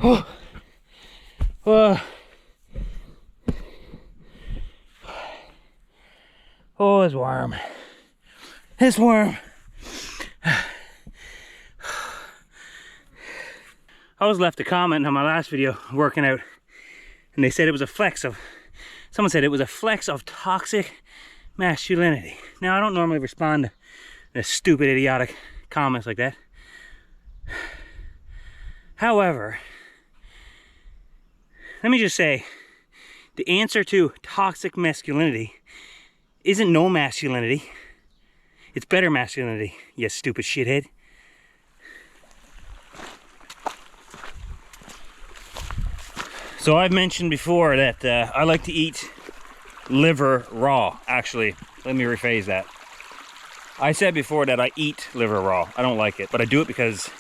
Oh, oh, it's warm. It's warm. I was left a comment on my last video working out, and they said it was a flex of, someone said it was a flex of toxic masculinity. Now, I don't normally respond to stupid, idiotic comments like that. However, let me just say, the answer to toxic masculinity isn't no masculinity. It's better masculinity, you stupid shithead. So I've mentioned before that I like to eat liver raw. Actually, let me rephrase that. I said before that I eat liver raw. I don't like it, but I do it because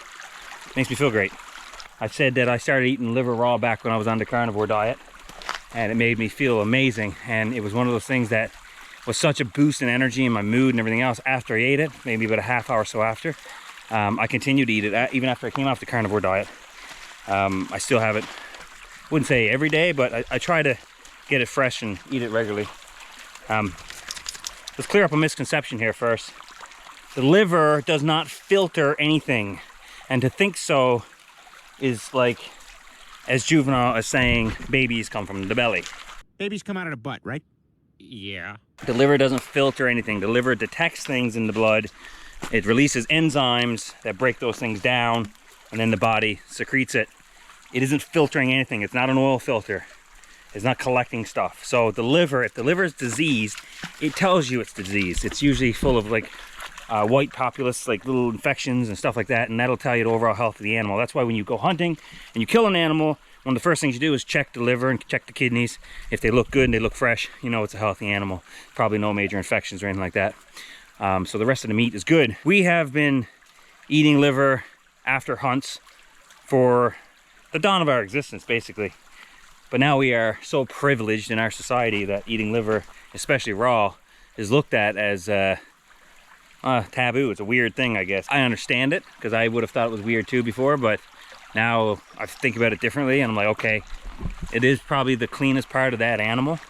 it makes me feel great. I said that I started eating liver raw back when I was on the carnivore diet, and it made me feel amazing. And it was one of those things that was such a boost in energy and my mood and everything else after I ate it, maybe about a half hour or so after. I continued to eat it even after I came off the carnivore diet. I still have it, wouldn't say every day, but I try to get it fresh and eat it regularly. Let's clear up a misconception here first. The liver does not filter anything, and to think so is like as juvenile as saying babies come from the belly. Babies come out of the butt, right? Yeah. The liver doesn't filter anything. The liver detects things in the blood. It releases enzymes that break those things down, and then the body secretes it. It isn't filtering anything. It's not an oil filter. It's not collecting stuff. So the liver, if the liver is diseased, it tells you it's diseased. It's usually full of like white populace, like little infections and stuff like that, and that'll tell you the overall health of the animal. That's why when you go hunting and you kill an animal, one of the first things you do is check the liver and check the kidneys. If they look good and they look fresh, you know it's a healthy animal. Probably no major infections or anything like that. So the rest of the meat is good. We have been eating liver after hunts for the dawn of our existence, basically. But now we are so privileged in our society that eating liver, especially raw, is looked at as taboo. It's a weird thing, I guess. I understand it, because I would have thought it was weird too before, but now I think about it differently, and I'm like, okay, it is probably the cleanest part of that animal.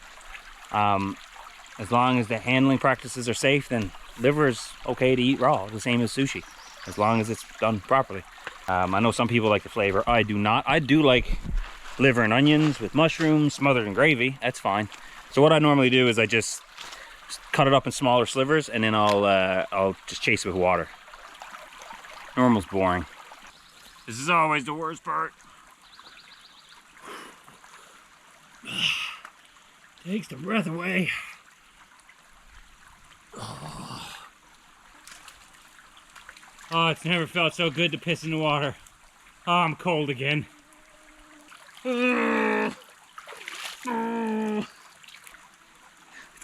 As long as the handling practices are safe, then liver is okay to eat raw, the same as sushi, as long as it's done properly. I know some people like the flavor. I do not. I do like liver and onions with mushrooms smothered in gravy. That's fine. So what I normally do is I just cut it up in smaller slivers, and then I'll just chase it with water. Normal's boring. This is always the worst part. Takes the breath away. Oh, it's never felt so good to piss in the water. Oh, I'm cold again. It's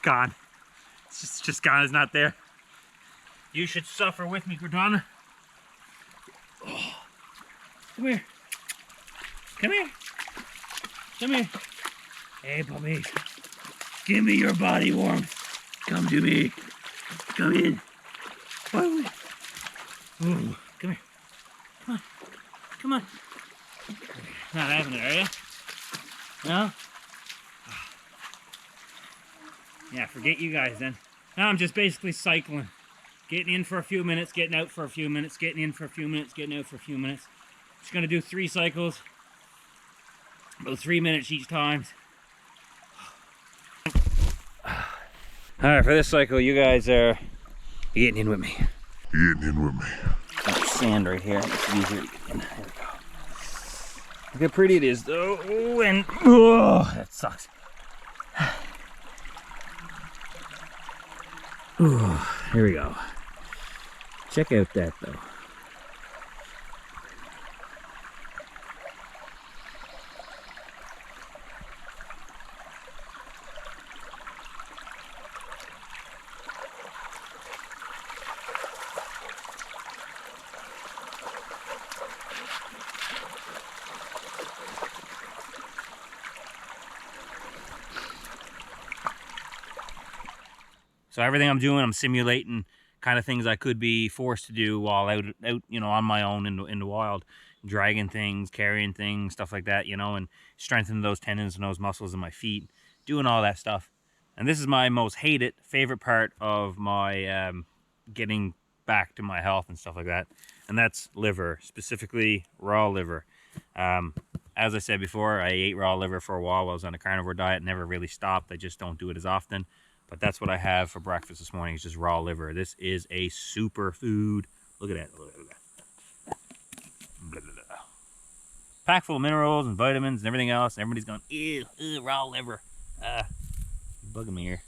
gone. It's just gone. It's not there. You should suffer with me, Cortana. Oh. Come here. Come here. Come here. Hey, puppy. Give me your body warmth. Come to me. Come in. Ooh, come here. Come on. Come on. Not having it, are you? No? Yeah, forget you guys then. Now I'm just basically cycling. Getting in for a few minutes, getting out for a few minutes, getting in for a few minutes, getting out for a few minutes. Just gonna do 3 cycles. About 3 minutes each time. Alright, for this cycle, you guys are getting in with me. Getting in with me. Got sand right here. It's easier to get in. There we go. Look how pretty it is, though. Oh, and oh, that sucks. Oh, here we go. Check out that, though. So everything I'm doing, I'm simulating kind of things I could be forced to do while out, you know, on my own in the wild. dragging things, carrying things, stuff like that, you know, and strengthening those tendons and those muscles in my feet, doing all that stuff. And this is my most hated, favorite part of my getting back to my health and stuff like that. And that's liver, specifically raw liver. As I said before, I ate raw liver for a while while I was on a carnivore diet, never really stopped. I just don't do it as often. But that's what I have for breakfast this morning, is just raw liver. This is a super food. Look at that. Look at that. Blah, blah, blah. Packed full of minerals and vitamins and everything else. And everybody's going, ew, ew, raw liver. Bugging me here.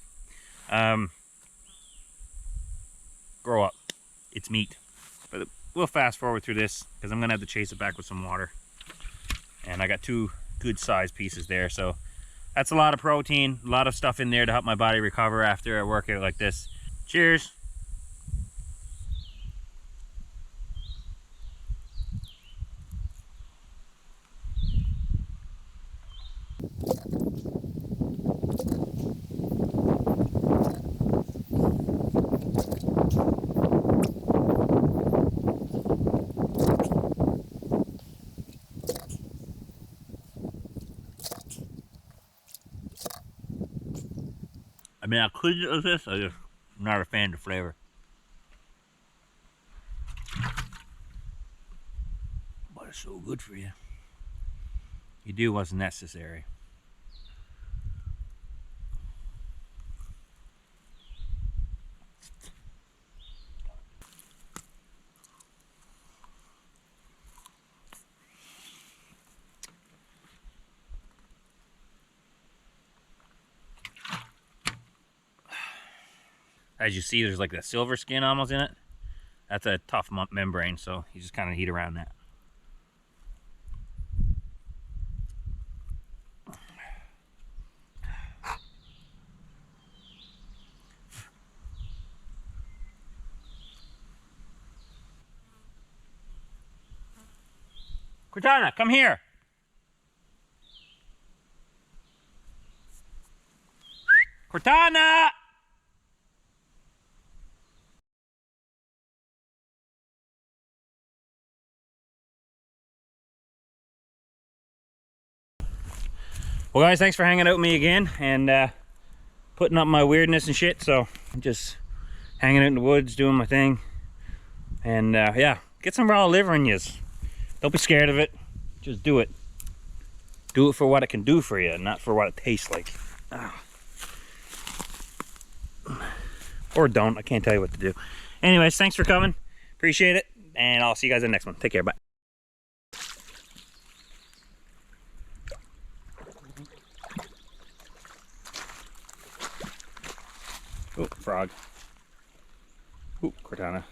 Grow up. It's meat. But we'll fast forward through this because I'm going to have to chase it back with some water. And I got 2 good sized pieces there. So that's a lot of protein, a lot of stuff in there to help my body recover after a workout like this. Cheers. I mean, I could do this, I'm just not a fan of the flavor. But it's so good for you. You do what's necessary. As you see, there's like that silver skin almost in it. That's a tough membrane, so you just kind of heat around that. Cortana, come here. Cortana! Well guys, thanks for hanging out with me again and putting up my weirdness and shit. So I'm just hanging out in the woods, doing my thing. And yeah, get some raw liver in yous. Don't be scared of it. Just do it. Do it for what it can do for you, not for what it tastes like. Or don't, I can't tell you what to do. Anyways, thanks for coming. Appreciate it. And I'll see you guys in the next one. Take care, bye. Oh, frog. Ooh, Cortana.